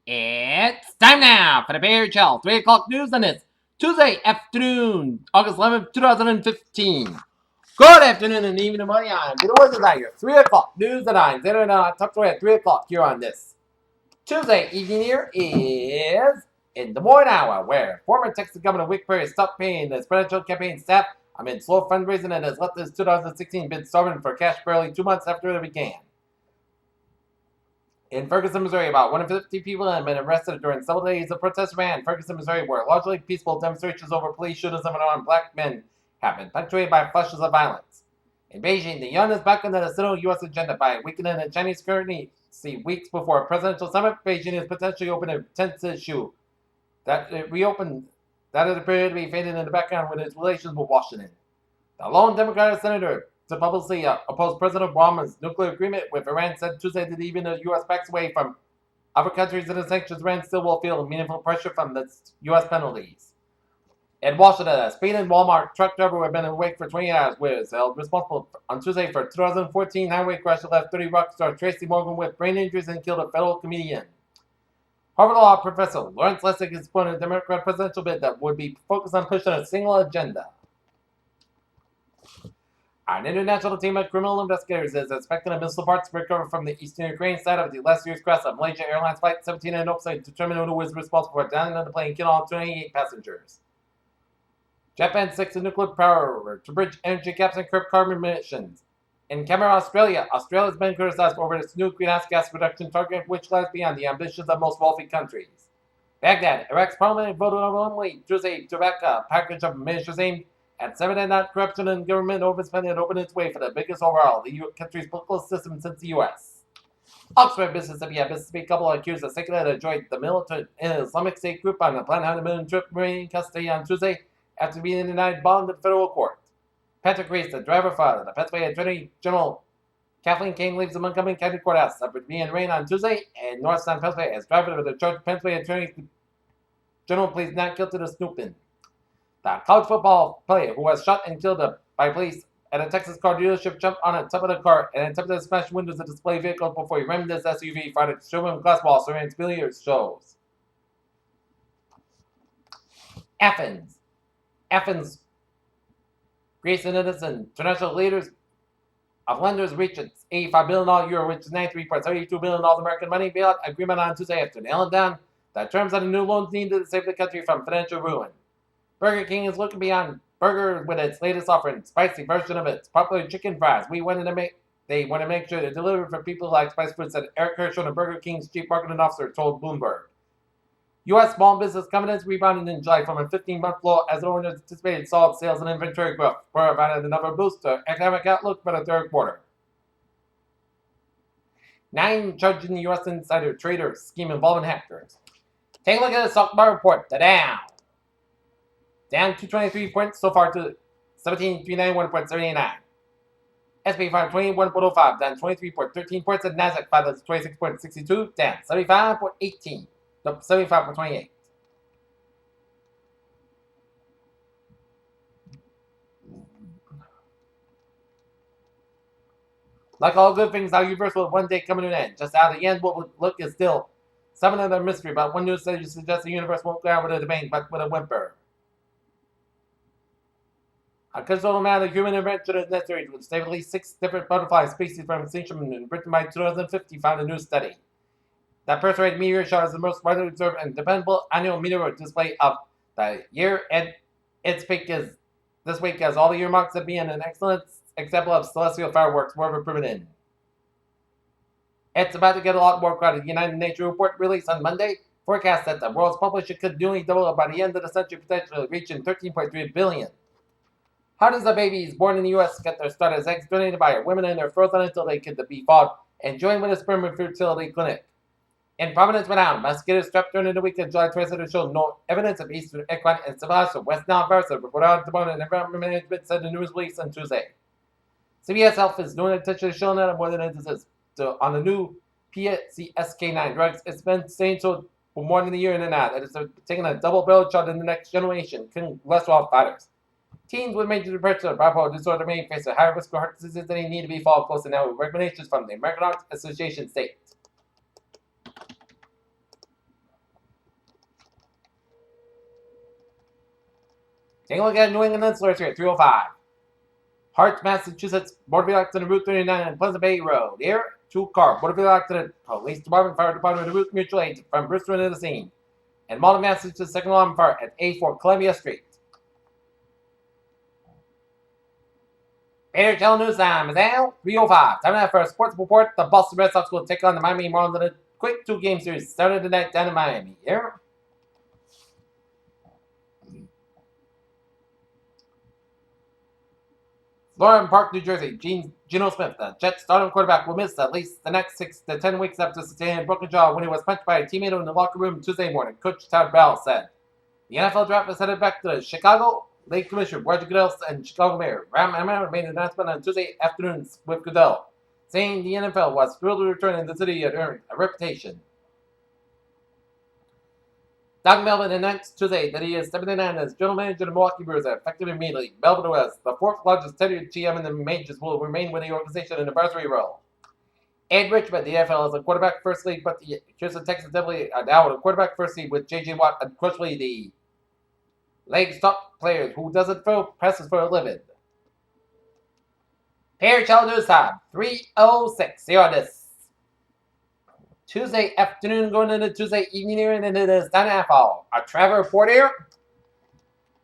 It's time now for the Bear Chill 3 o'clock news on this Tuesday afternoon, August 11th, 2015. Good afternoon and evening, everybody. I'm Peter Wizard out here. 3 o'clock news at 9. Then tucked away at 3 o'clock here on this Tuesday evening. Here is in Des Moines, Iowa, where former Texas Governor Rick Perry stopped paying his presidential campaign staff amid slow fundraising and has let his 2016 bid starving for cash barely 2 months after it began. In Ferguson, Missouri, about 150 people have been arrested during several days of protest ran in Ferguson, Missouri, where largely peaceful demonstrations over police shootings of unarmed black men have been punctuated by flashes of violence. In Beijing, the yuan is back on the central U.S. agenda by weakening the Chinese currency weeks before a presidential summit. Beijing is potentially opening a tense issue that it reopened that it appeared to be fading in the background with its relations with Washington. The lone Democratic senator to publicly oppose President Obama's nuclear agreement with Iran said Tuesday that even the U.S. backs away from other countries in the sanctions, Iran still will feel meaningful pressure from the U.S. penalties. In Washington, a speeding Walmart truck driver who had been awake for 20 hours was held responsible on Tuesday for a 2014 highway crash that left 30 rock star Tracy Morgan with brain injuries and killed a fellow comedian. Harvard Law professor Lawrence Lessig is supporting a Democrat presidential bid that would be focused on pushing a single agenda. An international team of criminal investigators is expecting a missile parts to recover from the eastern Ukraine side of the last year's crash of Malaysia Airlines Flight 17 in hopes to determine who was responsible for downing of the plane, killing all 28 passengers. Japan seeks a nuclear power to bridge energy gaps and curb carbon emissions. In Canberra, Australia has been criticized over its new greenhouse gas reduction target, which lies beyond the ambitions of most wealthy countries. Baghdad, Iraq's parliament voted overwhelmingly Tuesday to back a package of measures aimed at stemming out corruption and government overspending and opened its way for the biggest overhaul of the country's political system since the U.S. Oxford, Mississippi, a Mississippi couple accused of secretly joined the militant Islamic State group on a planned honeymoon trip remained in custody on Tuesday after being denied bond in federal court. Patrick Reese, the driver father, the Pennsylvania Attorney General Kathleen King leaves the Montgomery County Courthouse after being arraigned on Tuesday in Northtown, Pennsylvania, as driver of the charge Pennsylvania Attorney General pleads not guilty to snooping. The college football player who was shot and killed by police at a Texas car dealership jumped on the top of the car and attempted to smash windows of the display vehicle before he rammed his SUV fired at showroom glass wall surrounding billiards shows. Athens, Greece and its international leaders of lenders reached its $85 billion euro, which is $93.72 billion American money bailout agreement on Tuesday after nailing down the terms of the new loans needed to save the country from financial ruin. Burger King is looking beyond burger with its latest offering, spicy version of its popular chicken fries. They want to make sure to deliver for people who like spicy food, said Eric Herschel, the Burger King's chief marketing officer, told Bloomberg. U.S. small business confidence rebounded in July from a 15-month low as owners anticipated solid sales and inventory growth, provided another boost to economic outlook for the third quarter. 9 charged in the U.S. insider trader scheme involving hackers. Take a look at the stock market report. The Dow. Down 223 points so far to 17,391.79. S&P 520, 1.05, down 23.13 points, and NASDAQ 526.62, down 75.18, up 75.28. Like all good things, our universe will one day come to an end. Just how the end will look is still some other mystery, but one news study suggests the universe won't go out with a bang, but with a whimper. A considerable amount of human intervention is necessary to save at least 6 different butterfly species from extinction in Britain by 2050, found a new study. The Perseid meteor shower is the most widely observed and dependable annual meteor display of the year, and its peak is this week as all the earmarks of being an excellent example of celestial fireworks were ever proven in. It's about to get a lot more crowded. The United Nature report released on Monday forecasts that the world's population could nearly double by the end of the century, potentially reaching 13.3 billion. How does the babies born in the U.S. get their start as eggs donated by women and they're frozen until they can be thawed and joined with a sperm and fertility clinic? In Providence, Rhode Island, mosquitoes trapped during the week of July 22nd showed no evidence of Eastern equine encephalitis or West Nile virus, reported out the and Environment Management said the news release on Tuesday. CBS Health is doing attention to showing that more than emphasis on the new PCSK9 drugs. It's been saying so for more than a year and a half that it's taking a double-barreled shot in the next generation, cholesterol fighters. Teens with major depression or bipolar disorder may face a higher risk of heart disease, and they need to be followed closely now with recommendations from the American Heart Association states. Taking a look at New England Insulars here, 305. Hearts, Massachusetts, Motor Vehicle Accident, Route 39 on Pleasant Bay Road. Here, 2-car Motor Vehicle Accident, Police Department, Fire Department, and Route Mutual Aid from Bristol to the scene. And Malden, Massachusetts, second alarm fire at A4 Columbia Street. Peter Channel News time is now 3:05. Time now for a sports report. The Boston Red Sox will take on the Miami Marlins in a quick 2-game series starting tonight down in Miami. Here. Florham Park, New Jersey. Geno Smith, the Jets starting quarterback, will miss at least the next 6 to 10 weeks after sustaining a broken jaw when he was punched by a teammate in the locker room Tuesday morning, Coach Todd Bell said. The NFL draft is headed back to Chicago. League Commissioner Roger Goodell and Chicago Mayor Ram Emmett made an announcement on Tuesday afternoon with Goodell, saying the NFL was thrilled to return and the city had earned a reputation. Doug Melvin announced Tuesday that he is stepping down as general manager of the Milwaukee Brewers effective immediately. Melvin, who was the 4th largest tenured GM in the majors, will remain with the organization in a advisory role. Ed Richmond, the NFL is a quarterback first league, but the Houston Texans definitely are now a quarterback first league with J.J. Watt, unquestionably the league's top players who doesn't throw passes for a living. Pair Channel News time, 3:06. Here on this Tuesday afternoon going into Tuesday evening here, and it is down at fall. A travel report here.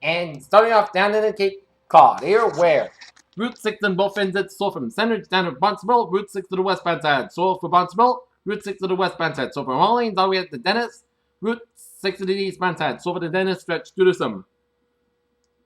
And starting off down in the Cape Cod here, where Route 6 on both ends at so from Sandwich down to Bonsville, Route 6 to the westbound side, so for Bonsville, Route 6 to the westbound side, so from Orleans all the way at the Dennis, Route 6 to the eastbound side, so for the Dennis stretch due to some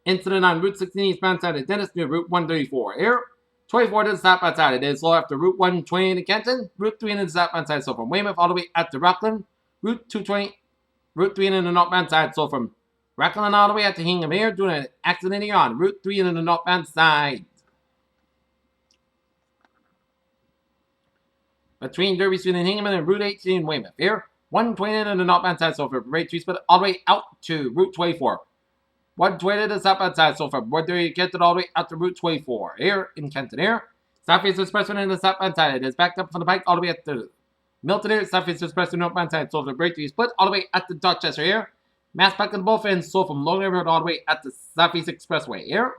incident on Route 16 eastbound side of Dennis near Route 134 here. 24 to the southbound side, it is slow after Route 120 in Canton, Route 3 in the southbound side, so from Weymouth all the way out to Rockland, Route 220, Route 3 in the northbound side, so from Rockland all the way out to Hingham here, doing an accident here on Route 3 in the northbound side. Between Derby Street and Hingham and Route 18 in Weymouth here, 120 in the northbound side, so from Route 3 split all the way out to Route 24. 120 to the southbound side, so from Woodbury Canton all the way out to Route 24 here in Canton here. Southeast Expressway in the southbound side, it is backed up from the bike all the way at the Milton here. Southeast Expressway northbound side, so from Great 3 split all the way at the Dorchester here. Mass Pike on both ends, so from Logan Road all the way at the Southeast Expressway here.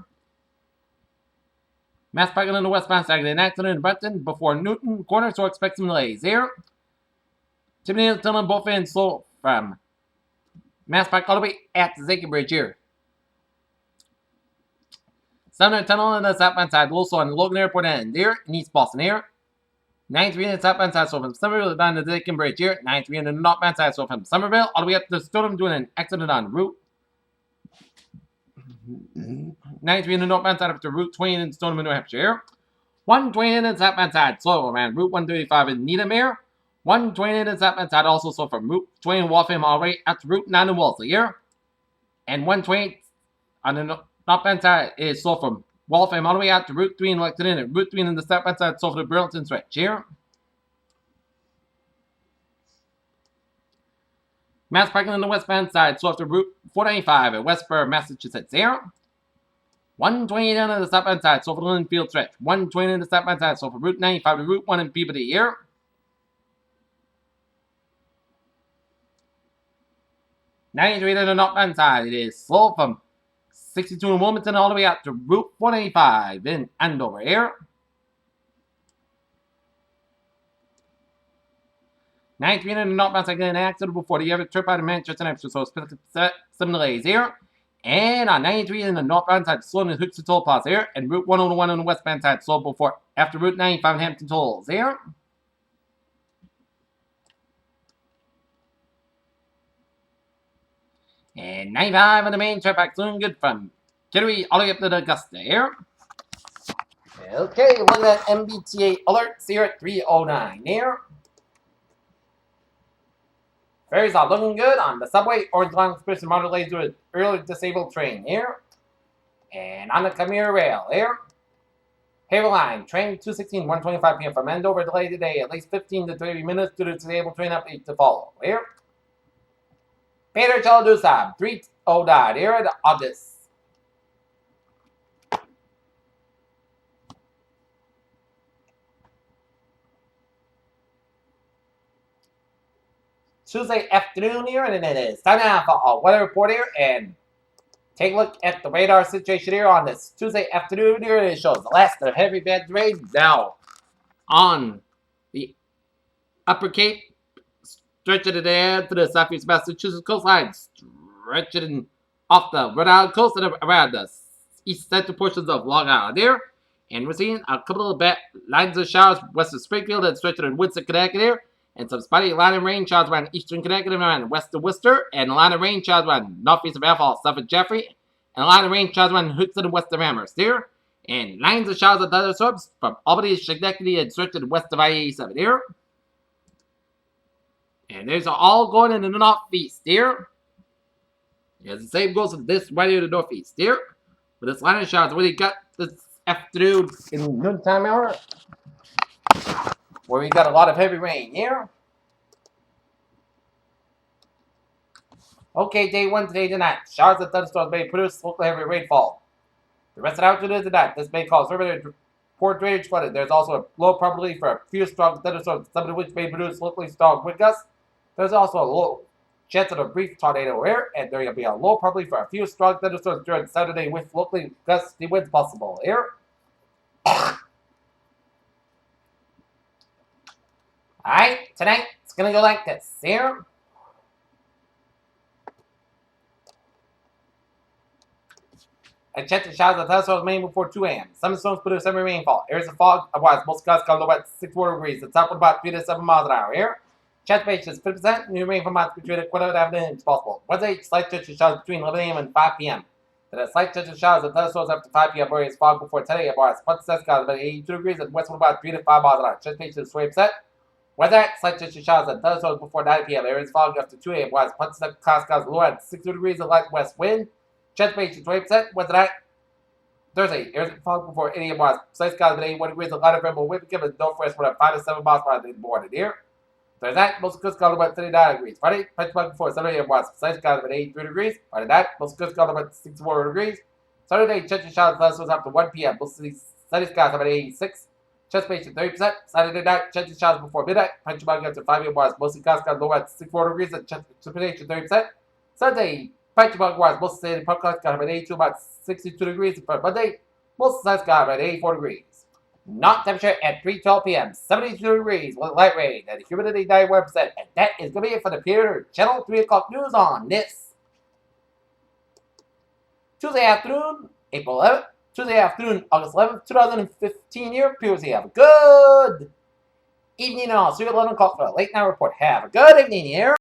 Mass Pike on the westbound side, an accident in Brenton before Newton Corner, so expect some delays here. Tiffany Hilton on both ends, so from Mass Pike all the way at the Zachem Bridge here. Southern Tunnel on the southbound side, also on the Logan Airport end here in East Boston here. 93 in the southbound side, so from Somerville down to the Zachem Bridge here. 93 in the northbound side, so from Somerville all the way up to Stoneham, doing an accident on Route 93 in the northbound side after Route 20 in Stoneham, New Hampshire here. 120 in the southbound side, so man, Route 135 in Needham here. 120 in the southbound side, also so from Route 20 in Waltham all the way up to Route 9 in Wellesley here. And 120 on the northbound side is so from Waltham all the way out to Route 3 in Lexington, and Route 3 in the southbound side, so for the Burlington stretch here. Mass parking on the westbound side, so after Route 495 at Westboro, Massachusetts here. 120 down on the southbound side, so for the Linfield stretch. 120 on the southbound side, so for Route 95 to Route 1 in Peabody here. '93 on the northbound side, it is slow from 62 in Wilmington all the way out to Route 495 in Andover here. 93 in the northbound side, an accident before the other trip out of Manchester, New Hampshire, so some delays here. And on 93 in the northbound side, slow in Hooks to Toll Plaza here, and Route 101 on the westbound side, slow before after Route 95 in Hampton Tolls here. And 95 on the main traffic, doing good from Kittery all the way up to Augusta here. Okay, looking at MBTA alerts here at 3:09 here. Ferries are looking good on the subway. Orange Line Express and Modern delays due to early disabled train here. And on the Commuter Rail here. Haver Line, train 216, 1:25 p.m. from Andover, delayed today at least 15 to 30 minutes due to disabled train update to follow here. Peter Chaladusab, 3:09 here at August. Tuesday afternoon here, and it is time now for our weather report here. And Take a look at the radar situation here on this Tuesday afternoon. Here it shows the last of heavy bad rain now on the Upper Cape, stretching it in to the southeast Massachusetts coastline, stretching off the Rhode Island coast and around the east central portions of Long Island here. And we're seeing a couple of bad lines of showers west of Springfield and stretching in Woodson, Connecticut here. And some spotty line of rain showers around eastern Connecticut and around west of Worcester. And a line of rain showers around northeast of Athol, south of Jeffrey. And a line of rain showers around Hudson and west of Amherst here. And lines of showers and thunderstorms from Albany, Schenectady, and stretching west of I-87 here. And these are all going in the northeast here. As the same goes with this right here in the northeast here. But this line of showers really got this afternoon in noontime hour, where we got a lot of heavy rain here. Okay, day 1 today tonight. Showers and thunderstorms may produce local heavy rainfall. The rest of the afternoon tonight, this may cause poor drainage flooding. There's also a low probability for a few strong thunderstorms, some of which may produce locally strong wind gusts. There's also a low chance of a brief tornado here, and there will be a low probability for a few strong thunderstorms during Saturday with locally gusty winds possible here. Alright, tonight it's gonna go like this here. A chance of showers and thunderstorms may before 2 a.m. Some storms produce heavy rainfall. Areas of fog, otherwise most gusts come to about 64 degrees. The top of about 3 to 7 miles an hour here. Chance of is 50%. New rain from months between whatever afternoon is possible. Wednesday, slight chance of showers between 11 a.m. and 5 p.m. Then a slight chance of showers and thunderstorms after 5 p.m. Areas fog before 10 a.m. Bars. Punch skies about 82 degrees and westward about 3 to 5 miles an hour. Chance is 20%. Wednesday, slight chance of showers and thunderstorms before 9 p.m. Areas fog after 2 a.m. Bars. Punch skies low at 60 degrees and light west wind. Chance is 20%. Wednesday night. Thursday, areas of fog before 8 a.m. Bars. Slight skies at 81 degrees and light variable wind given northwest at 5 to 7 miles per hour in the morning here. Thursday night, most good skies about 39 degrees. Friday, punch before 7 a.m. West. Slight skies about 83 degrees. Friday night, most good skies about 64 degrees. Saturday, chance of showers thunderstorms after 1 p.m. Most sunny skies about 86. Chance of 30%. Saturday night, chance of showers before midnight. Punch after 5 a.m. West. Mostly skies low at 64 degrees and chance of 30%. Sunday, punch west. Most sunny skies about 82, about 62 degrees. For Monday, most sunny skies about 84 degrees. Not temperature at 3:12 p.m. 72 degrees with light rain and humidity 91%. And that is going to be it for the Peter Channel 3 o'clock news on this Tuesday afternoon, April 11th, Tuesday afternoon, August 11th, 2015 here. Peter, have a good evening and I'll see you at 11 o'clock for a late night report. Have a good evening here.